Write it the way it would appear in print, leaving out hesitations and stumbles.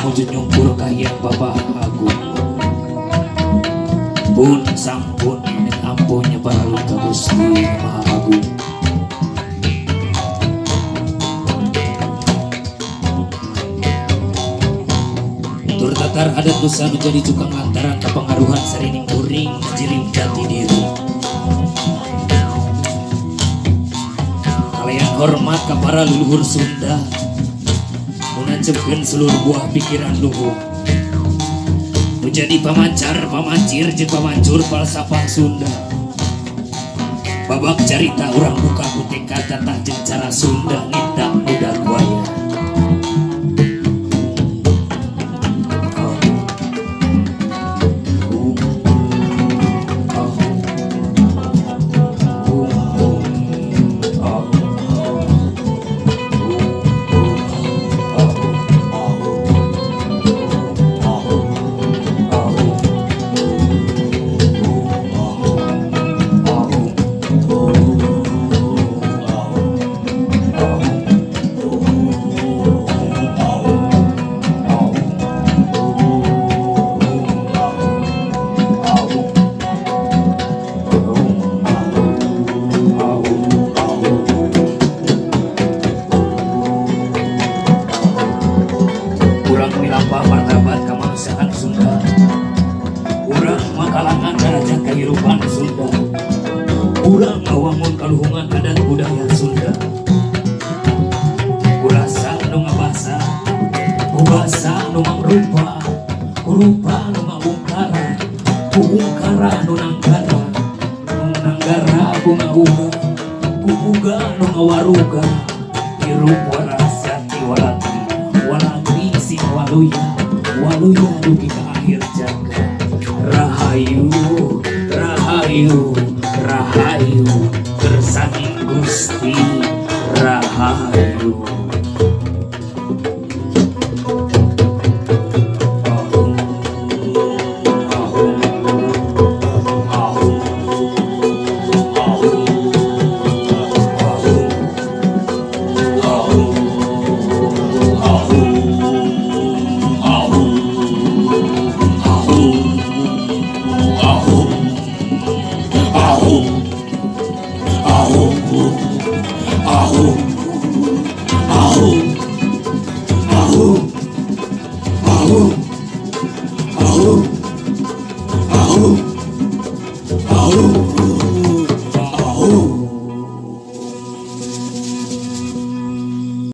wujud nyumpur kahiyang Bapak Agung. Pun sampun ini ampunnya para luka Gusti Maha Agung. Tur tatar adat dosa menjadi cukang lantaran kepengaruhan serining kuring jirim jati diri. Kalian hormat ke para leluhur Sunda, menancepkan seluruh buah pikiran luhur. Menjadi pamancar, pamancir, jeung pamancur falsafah Sunda. Babak cerita orang buka putih kata tah jeung cara Sunda nindak budak buaya. Milapa martabat kemanusiaan Sunda, urang makalangan derajat kehidupan Sunda, urang ngawangun kaluhungan adat budaya Sunda. Kurasa nu ngabasa, kubasa nu mangrupa, kurupa nu ngabungkara, kubungkara nu nanggara, bunga uga, kubuga nu ngawaruga, hirup warasati walati, walati si waluya, waluya dugi ke akhir jaga. Rahayu, rahayu, rahayu, tersaning Gusti rahayu. Oh.